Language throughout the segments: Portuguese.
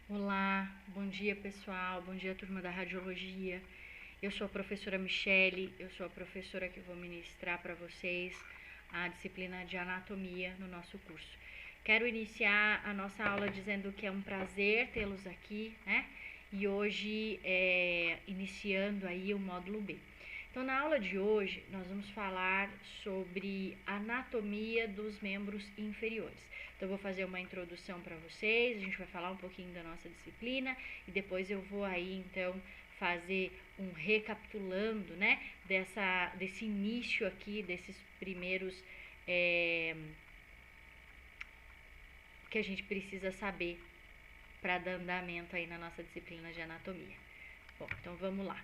Olá, bom dia pessoal, bom dia turma da radiologia. Eu sou a professora Michele, eu sou a professora que vou ministrar para vocês a disciplina de anatomia no nosso curso. Quero iniciar a nossa aula dizendo que é um prazer tê-los aqui, né? E hoje iniciando aí o módulo B. Então, na aula de hoje, nós vamos falar sobre anatomia dos membros inferiores. Então, eu vou fazer uma introdução para vocês, a gente vai falar um pouquinho da nossa disciplina e depois eu vou aí, então, fazer um recapitulando, né, desse início aqui, desses primeiros que a gente precisa saber para dar andamento aí na nossa disciplina de anatomia. Bom, então vamos lá.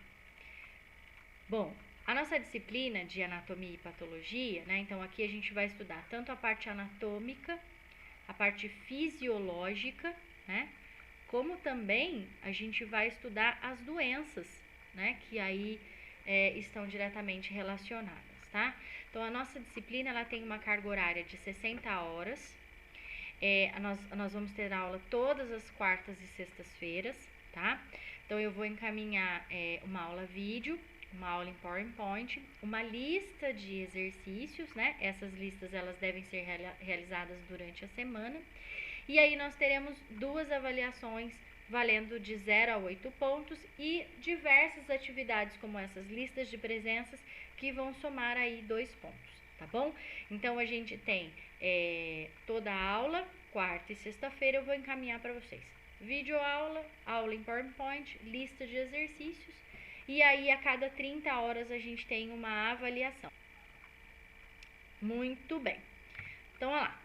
Bom, a nossa disciplina de anatomia e patologia, né? Então aqui a gente vai estudar tanto a parte anatômica, a parte fisiológica, né? Como também a gente vai estudar as doenças, né? Que aí estão diretamente relacionadas, tá? Então a nossa disciplina ela tem uma carga horária de 60 horas. Nós vamos ter aula todas as quartas e sextas-feiras, tá? Então eu vou encaminhar uma aula vídeo, uma aula em PowerPoint, uma lista de exercícios, né? Essas listas elas devem ser realizadas durante a semana. E aí nós teremos duas avaliações valendo de 0 a 8 pontos e diversas atividades como essas listas de presenças que vão somar aí 2 pontos, tá bom? Então a gente tem toda a aula, quarta e sexta-feira eu vou encaminhar para vocês. Vídeo aula, aula em PowerPoint, lista de exercícios e aí a cada 30 horas a gente tem uma avaliação. Muito bem. Então, olha lá.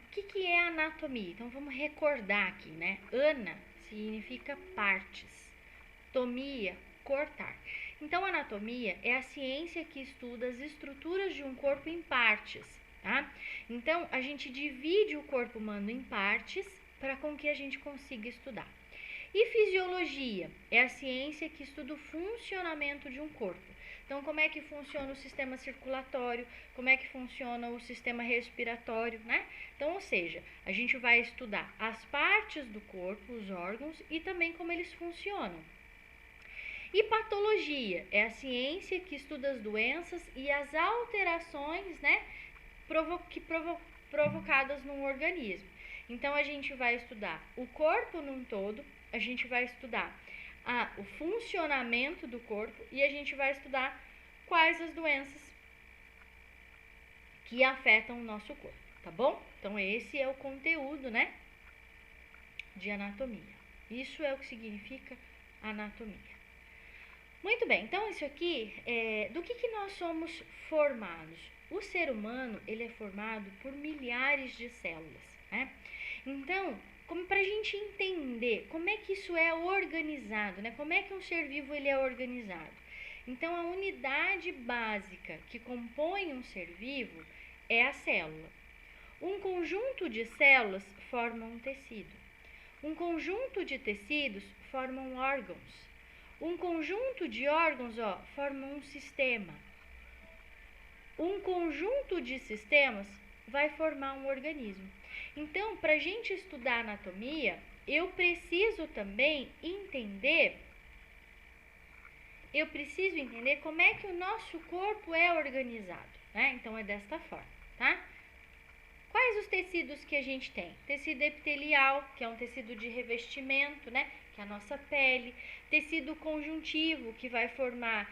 O que é anatomia? Então, vamos recordar aqui, né? Ana significa partes. Tomia, cortar. Então, anatomia é a ciência que estuda as estruturas de um corpo em partes, tá? Então, a gente divide o corpo humano em partes para com que a gente consiga estudar. E fisiologia é a ciência que estuda o funcionamento de um corpo. Então, como é que funciona o sistema circulatório, como é que funciona o sistema respiratório, né? Então, ou seja, a gente vai estudar as partes do corpo, os órgãos e também como eles funcionam. E patologia é a ciência que estuda as doenças e as alterações, né, provocadas num organismo. Então, a gente vai estudar o corpo num todo, a gente vai estudar o funcionamento do corpo e a gente vai estudar quais as doenças que afetam o nosso corpo, tá bom? Então, esse é o conteúdo, né, de anatomia. Isso é o que significa anatomia. Muito bem, então isso aqui, do que nós somos formados? O ser humano, ele é formado por milhares de células, né? Então, como para a gente entender como é que isso é organizado, né? Como é que um ser vivo ele é organizado? Então, a unidade básica que compõe um ser vivo é a célula. Um conjunto de células forma um tecido. Um conjunto de tecidos formam órgãos. Um conjunto de órgãos, forma um sistema. Um conjunto de sistemas vai formar um organismo. Então, para a gente estudar anatomia, eu preciso também entender como é que o nosso corpo é organizado, né? Então, é desta forma, tá? Quais os tecidos que a gente tem? Tecido epitelial, que é um tecido de revestimento, né? Que é a nossa pele. Tecido conjuntivo, que vai formar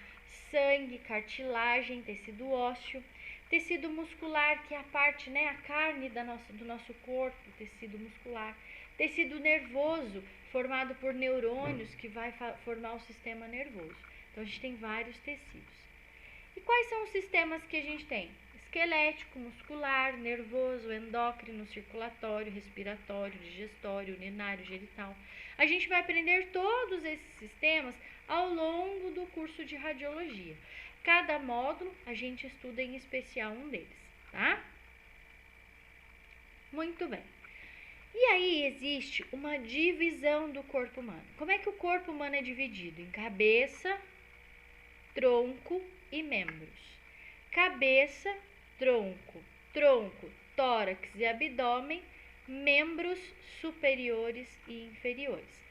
sangue, cartilagem, tecido ósseo. Tecido muscular, que é a parte, né? A carne do nosso corpo, tecido muscular. Tecido nervoso, formado por neurônios, que vai formar o sistema nervoso. Então, a gente tem vários tecidos. E quais são os sistemas que a gente tem? Esquelético, muscular, nervoso, endócrino, circulatório, respiratório, digestório, urinário, genital. A gente vai aprender todos esses sistemas ao longo do curso de radiologia. Cada módulo a gente estuda em especial um deles, tá? Muito bem. E aí existe uma divisão do corpo humano. Como é que o corpo humano é dividido? Em cabeça, tronco e membros. Cabeça, tronco, tórax e abdômen membros superiores e inferiores.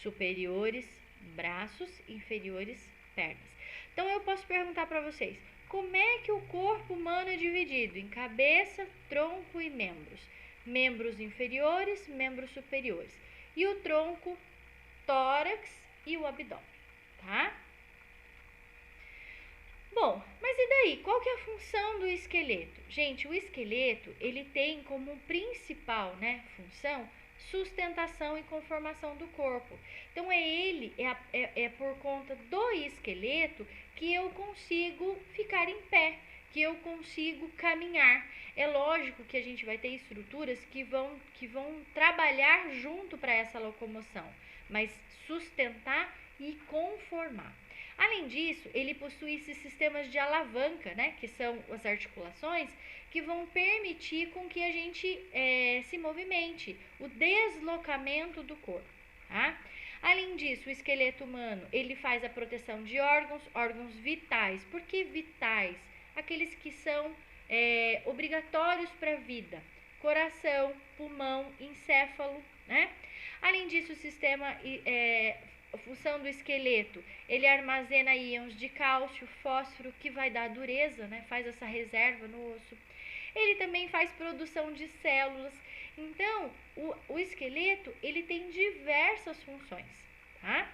Superiores, braços, inferiores, pernas. Então eu posso perguntar para vocês, como é que o corpo humano é dividido em cabeça, tronco e membros? Membros inferiores, membros superiores. E o tronco, tórax e o abdômen, tá? Bom, mas e daí? Qual que é a função do esqueleto? Gente, o esqueleto, ele tem como principal, função, sustentação e conformação do corpo. Então, é por conta do esqueleto que eu consigo ficar em pé, que eu consigo caminhar. É lógico que a gente vai ter estruturas que vão trabalhar junto para essa locomoção, mas sustentar e conformar. Além disso, ele possui esses sistemas de alavanca, que são as articulações, que vão permitir com que a gente se movimente, o deslocamento do corpo. Tá? Além disso, o esqueleto humano, ele faz a proteção de órgãos vitais. Por que vitais? Aqueles que são obrigatórios para a vida. Coração, pulmão, encéfalo, né? Além disso, o sistema... a função do esqueleto, ele armazena íons de cálcio, fósforo, que vai dar dureza, faz essa reserva no osso. Ele também faz produção de células. Então, o esqueleto, ele tem diversas funções, tá?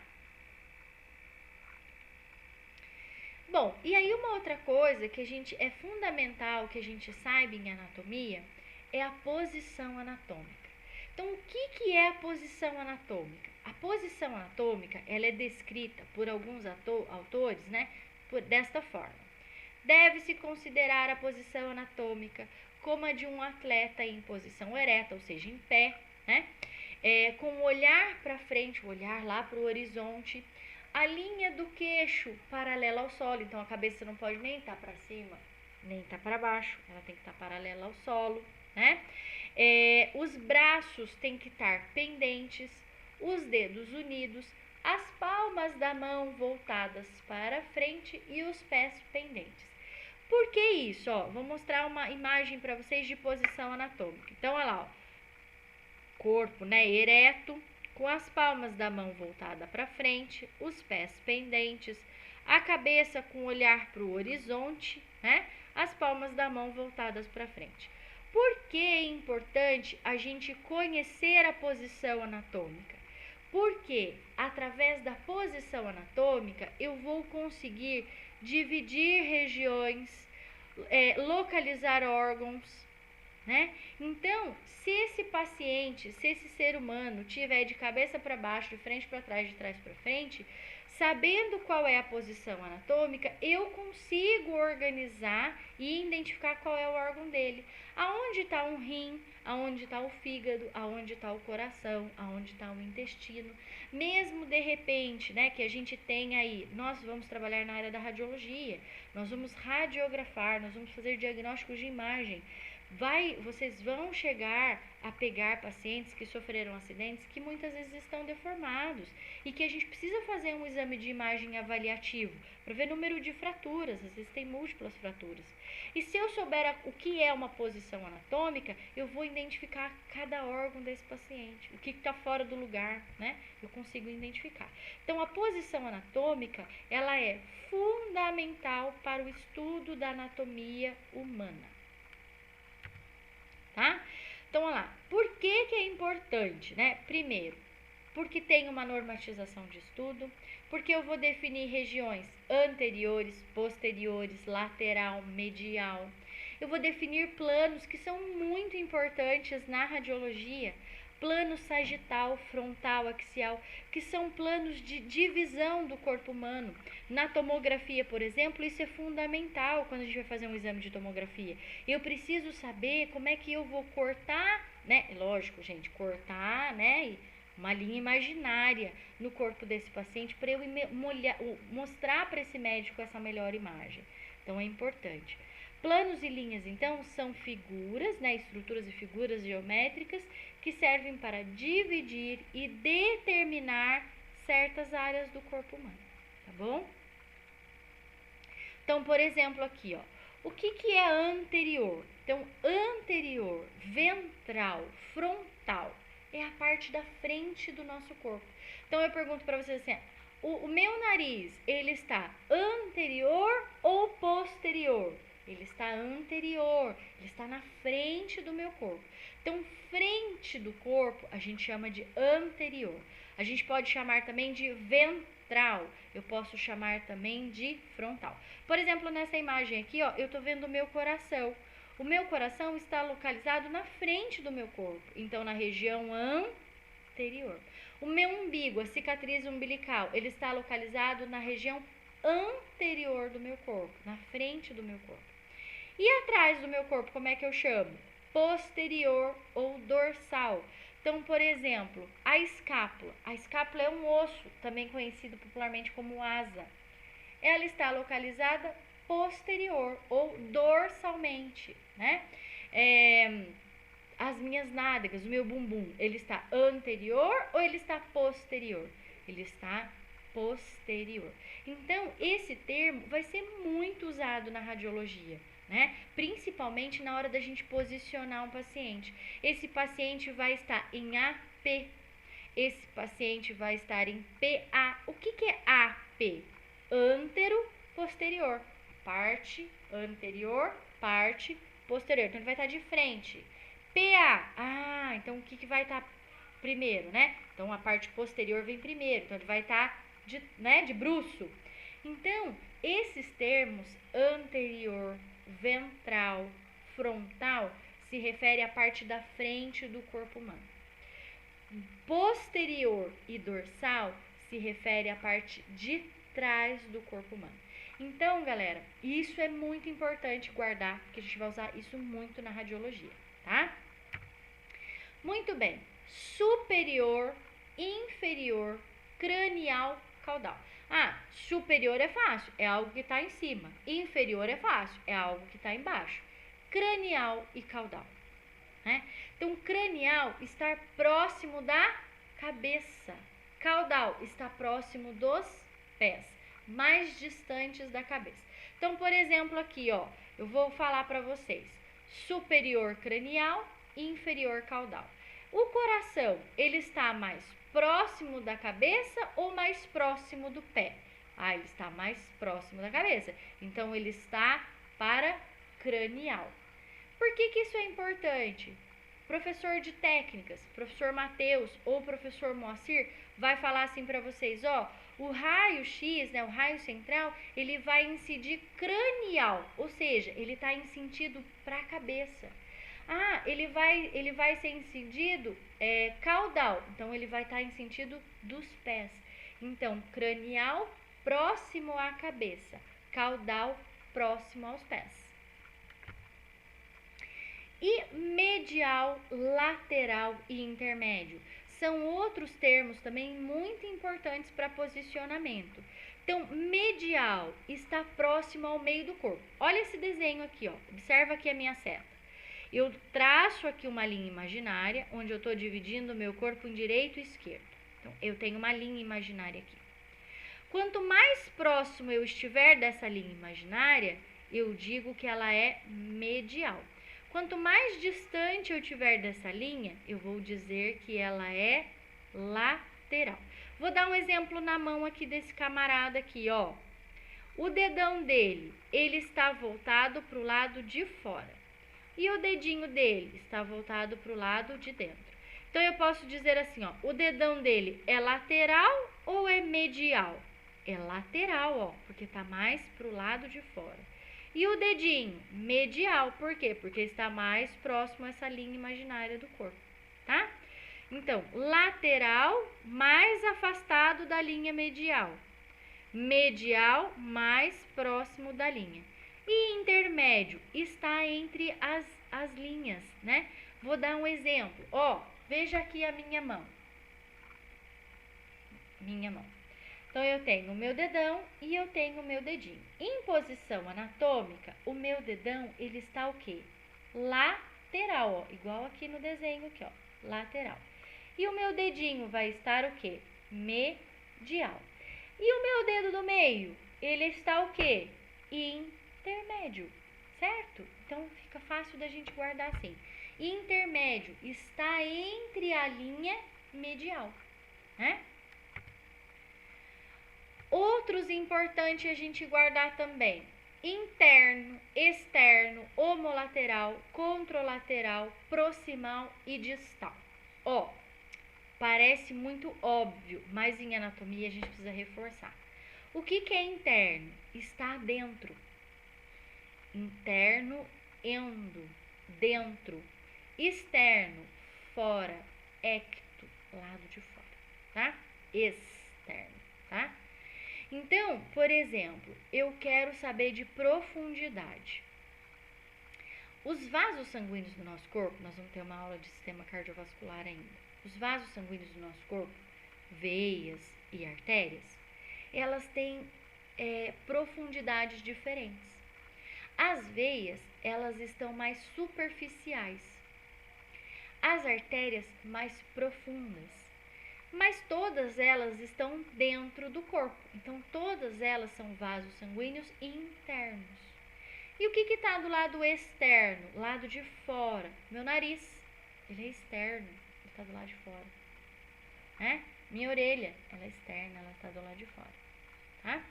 Bom, e aí uma outra coisa que é fundamental que a gente saiba em anatomia é a posição anatômica. Então, o que é a posição anatômica? A posição anatômica, ela é descrita por alguns autores, desta forma. Deve-se considerar a posição anatômica como a de um atleta em posição ereta, ou seja, em pé, com o olhar para frente, o olhar lá para o horizonte, a linha do queixo paralela ao solo, então a cabeça não pode nem estar para cima, nem estar para baixo, ela tem que estar paralela ao solo, os braços têm que estar pendentes, os dedos unidos, as palmas da mão voltadas para frente e os pés pendentes. Por que isso? Vou mostrar uma imagem para vocês de posição anatômica. Então, olha lá, corpo, ereto, com as palmas da mão voltada para frente, os pés pendentes, a cabeça com o olhar para o horizonte, as palmas da mão voltadas para frente. Por que é importante a gente conhecer a posição anatômica? Porque através da posição anatômica eu vou conseguir dividir regiões, localizar órgãos, Então, se esse ser humano tiver de cabeça para baixo, de frente para trás, de trás para frente, sabendo qual é a posição anatômica, eu consigo organizar e identificar qual é o órgão dele. Aonde está um rim, aonde está o fígado, aonde está o coração, aonde está o intestino. Mesmo de repente, que a gente tem aí, nós vamos trabalhar na área da radiologia, nós vamos radiografar, nós vamos fazer diagnósticos de imagem. Vocês vão chegar a pegar pacientes que sofreram acidentes que muitas vezes estão deformados e que a gente precisa fazer um exame de imagem avaliativo para ver o número de fraturas, às vezes tem múltiplas fraturas. E se eu souber o que é uma posição anatômica, eu vou identificar cada órgão desse paciente, o que está fora do lugar, Eu consigo identificar. Então, a posição anatômica, ela é fundamental para o estudo da anatomia humana. Tá? Então, olha lá, por que é importante, Primeiro, porque tem uma normatização de estudo, porque eu vou definir regiões anteriores, posteriores, lateral, medial. Eu vou definir planos que são muito importantes na radiologia, plano sagital, frontal, axial, que são planos de divisão do corpo humano. Na tomografia, por exemplo, isso é fundamental quando a gente vai fazer um exame de tomografia. Eu preciso saber como é que eu vou cortar, Lógico, gente, cortar, uma linha imaginária no corpo desse paciente para eu mostrar para esse médico essa melhor imagem. Então, é importante. Planos e linhas, então, são figuras, estruturas e figuras geométricas que servem para dividir e determinar certas áreas do corpo humano, tá bom? Então, por exemplo, aqui, O que é anterior? Então, anterior, ventral, frontal, é a parte da frente do nosso corpo. Então, eu pergunto para vocês assim, o meu nariz, ele está anterior ou posterior? Ele está anterior, ele está na frente do meu corpo. Então, frente do corpo, a gente chama de anterior. A gente pode chamar também de ventral. Eu posso chamar também de frontal. Por exemplo, nessa imagem aqui, ó, eu tô vendo o meu coração. O meu coração está localizado na frente do meu corpo, então na região anterior. O meu umbigo, a cicatriz umbilical, ele está localizado na região anterior do meu corpo, na frente do meu corpo. E atrás do meu corpo, como é que eu chamo? Posterior ou dorsal. Então, por exemplo, a escápula. A escápula é um osso, também conhecido popularmente como asa. Ela está localizada posterior ou dorsalmente, né? As minhas nádegas, o meu bumbum, ele está anterior ou ele está posterior? Ele está posterior. Então, esse termo vai ser muito usado na radiologia, né? Principalmente na hora da gente posicionar um paciente. Esse paciente vai estar em AP, esse paciente vai estar em PA. O que é AP? Antero, posterior. Parte anterior, parte posterior. Então, ele vai estar de frente. PA. Então o que vai estar primeiro, né? Então, a parte posterior vem primeiro. Então, ele vai estar de bruço. Então, esses termos, anterior, ventral, frontal, se refere à parte da frente do corpo humano. Posterior e dorsal se refere à parte de trás do corpo humano. Então, galera, isso é muito importante guardar, porque a gente vai usar isso muito na radiologia, tá? Muito bem. Superior, inferior, cranial, caudal. Superior é fácil, é algo que está em cima. Inferior é fácil, é algo que está embaixo. Cranial e caudal, né? Então, cranial está próximo da cabeça. Caudal está próximo dos pés, mais distantes da cabeça. Então, por exemplo, aqui, ó, eu vou falar para vocês. Superior cranial e inferior caudal. O coração, ele está mais próximo da cabeça ou mais próximo do pé? Ele está mais próximo da cabeça. Então, ele está para cranial. Por que isso é importante? Professor de técnicas, professor Matheus ou professor Moacir vai falar assim para vocês, ó, o raio X, né, o raio central, ele vai incidir cranial, ou seja, ele está em sentido para a cabeça. Ele vai ser incidido caudal, então ele vai estar em sentido dos pés. Então, cranial próximo à cabeça, caudal próximo aos pés. E medial, lateral e intermédio são outros termos também muito importantes para posicionamento. Então, medial está próximo ao meio do corpo. Olha esse desenho aqui, ó. Observa aqui a minha seta. Eu traço aqui uma linha imaginária, onde eu estou dividindo o meu corpo em direito e esquerdo. Então, eu tenho uma linha imaginária aqui. Quanto mais próximo eu estiver dessa linha imaginária, eu digo que ela é medial. Quanto mais distante eu estiver dessa linha, eu vou dizer que ela é lateral. Vou dar um exemplo na mão aqui desse camarada aqui, ó. O dedão dele, ele está voltado para o lado de fora. E o dedinho dele está voltado para o lado de dentro. Então, eu posso dizer assim, ó. O dedão dele é lateral ou é medial? É lateral, ó, porque está mais para o lado de fora. E o dedinho? Medial. Por quê? Porque está mais próximo a essa linha imaginária do corpo, tá? Então, lateral mais afastado da linha medial. Medial mais próximo da linha. E intermédio está entre as linhas, né? Vou dar um exemplo. Ó, veja aqui a minha mão. Minha mão. Então, eu tenho o meu dedão e eu tenho o meu dedinho. Em posição anatômica, o meu dedão, ele está o quê? Lateral, ó. Igual aqui no desenho, aqui, ó. Lateral. E o meu dedinho vai estar o quê? Medial. E o meu dedo do meio, ele está o quê? Intermédio, certo? Então, fica fácil da gente guardar assim. Intermédio está entre a linha medial, né? Outros importantes a gente guardar também. Interno, externo, homolateral, contralateral, proximal e distal. Ó, parece muito óbvio, mas em anatomia a gente precisa reforçar. O que é interno? Está dentro. Interno, endo, dentro. Externo, fora. Ecto, lado de fora, tá? Externo, tá? Então, por exemplo, eu quero saber de profundidade. Os vasos sanguíneos do nosso corpo, nós vamos ter uma aula de sistema cardiovascular ainda. Os vasos sanguíneos do nosso corpo, veias e artérias, elas têm profundidades diferentes. As veias, elas estão mais superficiais. As artérias, mais profundas. Mas todas elas estão dentro do corpo. Então, todas elas são vasos sanguíneos internos. E o que está do lado externo? Lado de fora. Meu nariz, ele é externo, ele está do lado de fora. Né? Minha orelha, ela é externa, ela está do lado de fora. Tá?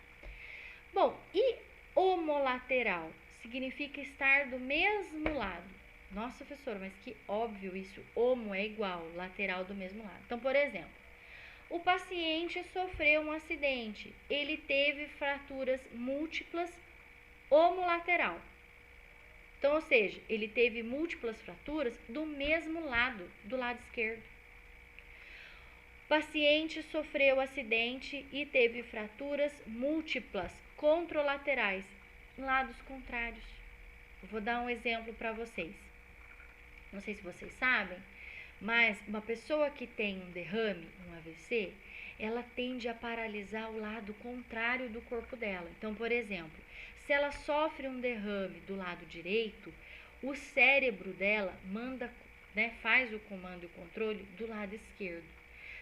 Bom, e homolateral? Significa estar do mesmo lado. Nossa, professora, mas que óbvio isso. Homo é igual, lateral do mesmo lado. Então, por exemplo, o paciente sofreu um acidente. Ele teve fraturas múltiplas homolateral. Então, ou seja, ele teve múltiplas fraturas do mesmo lado, do lado esquerdo. O paciente sofreu acidente e teve fraturas múltiplas contralaterais, lados contrários. Eu vou dar um exemplo para vocês. Não sei se vocês sabem, mas uma pessoa que tem um derrame, um AVC, ela tende a paralisar o lado contrário do corpo dela. Então, por exemplo, se ela sofre um derrame do lado direito, o cérebro dela faz o comando e o controle do lado esquerdo.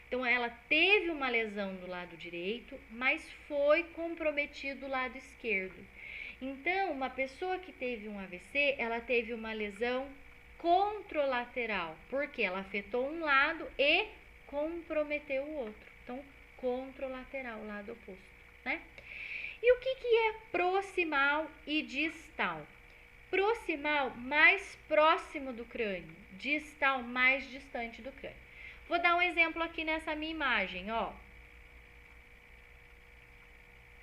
Então, ela teve uma lesão do lado direito, mas foi comprometido o lado esquerdo. Então, uma pessoa que teve um AVC, ela teve uma lesão contralateral, porque ela afetou um lado e comprometeu o outro. Então, contralateral, o lado oposto, né? E o que é proximal e distal? Proximal, mais próximo do crânio. Distal, mais distante do crânio. Vou dar um exemplo aqui nessa minha imagem, ó.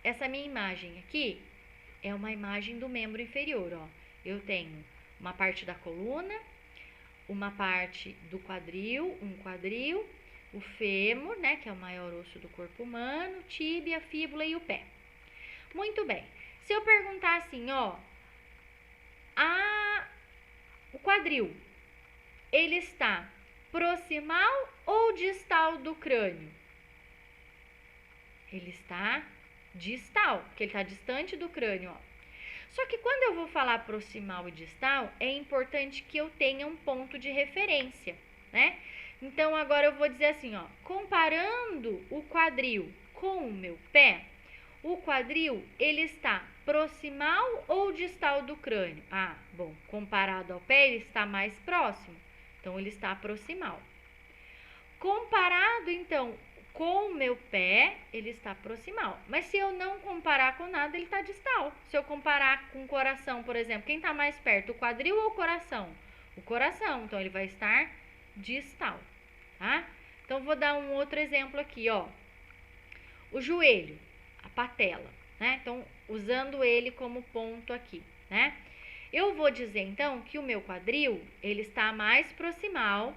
Essa minha imagem aqui é uma imagem do membro inferior, ó. Eu tenho uma parte da coluna, uma parte do quadril, um quadril, o fêmur, né, que é o maior osso do corpo humano, tíbia, fíbula e o pé. Muito bem. Se eu perguntar assim, ó, o quadril, ele está proximal ou distal do crânio? Ele está distal, porque ele está distante do crânio, ó. Só que quando eu vou falar proximal e distal, é importante que eu tenha um ponto de referência, né? Então, agora eu vou dizer assim, ó, comparando o quadril com o meu pé, o quadril, ele está proximal ou distal do crânio? Ah, bom, comparado ao pé, ele está mais próximo, então ele está proximal. Comparado, então, com o meu pé, ele está proximal. Mas se eu não comparar com nada, ele está distal. Se eu comparar com o coração, por exemplo, quem está mais perto, o quadril ou o coração? O coração, então ele vai estar distal, tá? Então, vou dar um outro exemplo aqui, ó. O joelho, a patela, né? Então, usando ele como ponto aqui, né? Eu vou dizer, então, que o meu quadril, ele está mais proximal,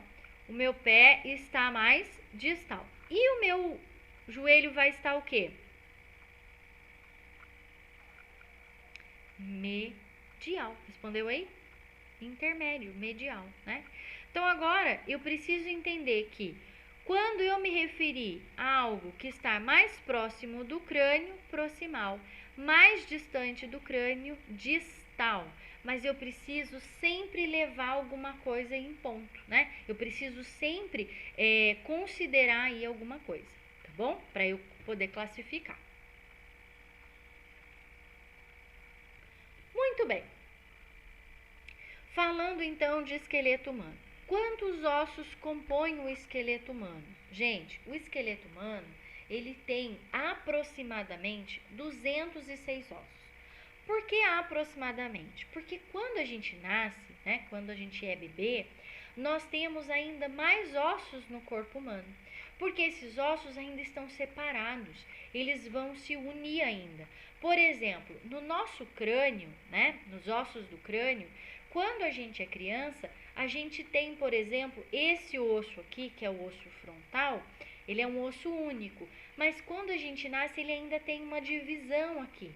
o meu pé está mais distal. E o meu joelho vai estar o quê? Medial. Respondeu aí? Intermédio, medial, né? Então, agora, eu preciso entender que quando eu me referir a algo que está mais próximo do crânio, proximal, mais distante do crânio, distal. Mas eu preciso sempre levar alguma coisa em ponto, né? Eu preciso sempre considerar aí alguma coisa, tá bom? Para eu poder classificar. Muito bem. Falando então de esqueleto humano. Quantos ossos compõem o esqueleto humano? Gente, o esqueleto humano, ele tem aproximadamente 206 ossos. Por que aproximadamente? Porque quando a gente nasce, né, quando a gente é bebê, nós temos ainda mais ossos no corpo humano. Porque esses ossos ainda estão separados, eles vão se unir ainda. Por exemplo, no nosso crânio, né, nos ossos do crânio, quando a gente é criança, a gente tem, por exemplo, esse osso aqui, que é o osso frontal, ele é um osso único, mas quando a gente nasce, ele ainda tem uma divisão aqui.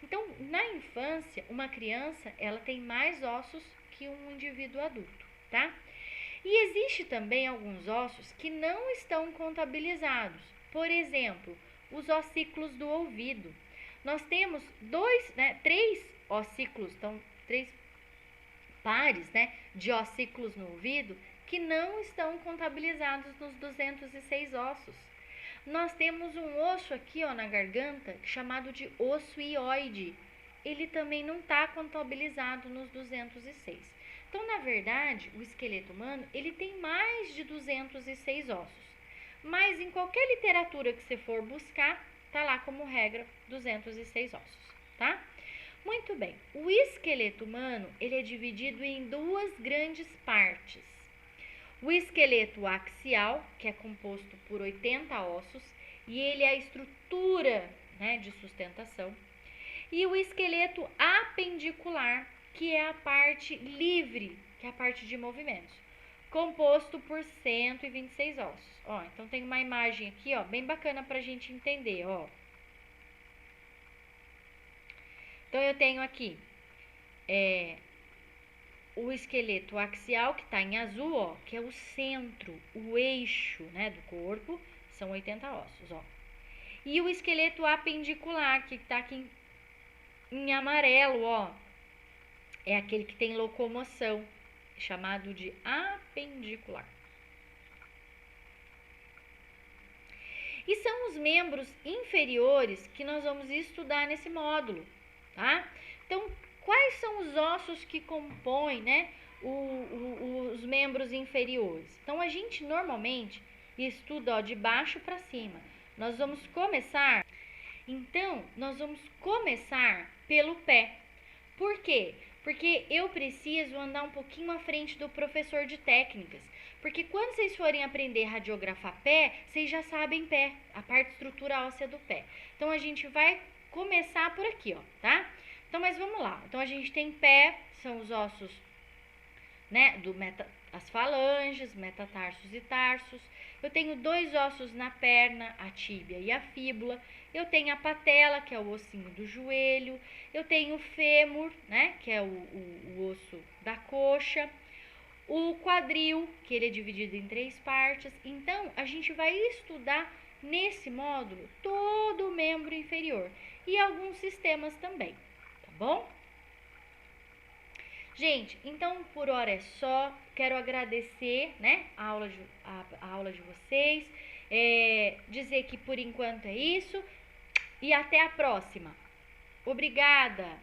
Então, na infância, uma criança, ela tem mais ossos que um indivíduo adulto, tá? E existe também alguns ossos que não estão contabilizados. Por exemplo, os ossículos do ouvido. Nós temos três ossículos, então três pares, né, de ossículos no ouvido que não estão contabilizados nos 206 ossos. Nós temos um osso aqui, ó, na garganta, chamado de osso hioide. Ele também não está contabilizado nos 206. Então, na verdade, o esqueleto humano, ele tem mais de 206 ossos. Mas em qualquer literatura que você for buscar, tá lá como regra 206 ossos, tá? Muito bem. O esqueleto humano, ele é dividido em duas grandes partes. O esqueleto axial, que é composto por 80 ossos, e ele é a estrutura, né, de sustentação. E o esqueleto apendicular, que é a parte livre, que é a parte de movimentos, composto por 126 ossos. Ó, então tem uma imagem aqui, ó, bem bacana pra gente entender, ó. Então eu tenho aqui o esqueleto axial, que está em azul, ó, que é o centro, o eixo, né, do corpo, são 80 ossos, ó. E o esqueleto apendicular, que está aqui em amarelo, ó, é aquele que tem locomoção, chamado de apendicular. E são os membros inferiores que nós vamos estudar nesse módulo, tá? Então, quais são os ossos que compõem, né, os membros inferiores? Então, a gente normalmente estuda, ó, de baixo para cima. Nós vamos começar pelo pé. Por quê? Porque eu preciso andar um pouquinho à frente do professor de técnicas. Porque quando vocês forem aprender a radiografar pé, vocês já sabem pé, a parte estrutura óssea do pé. Então, a gente vai começar por aqui, ó, tá? Então, mas vamos lá. Então, a gente tem pé, são os ossos, né, as falanges, metatarsos e tarsos. Eu tenho dois ossos na perna, a tíbia e a fíbula. Eu tenho a patela, que é o ossinho do joelho. Eu tenho o fêmur, né, que é o osso da coxa. O quadril, que ele é dividido em 3 partes. Então, a gente vai estudar nesse módulo todo o membro inferior e alguns sistemas também, tá bom? Gente, então por hora é só. Quero agradecer, né, a aula de vocês, dizer que por enquanto é isso e até a próxima. Obrigada!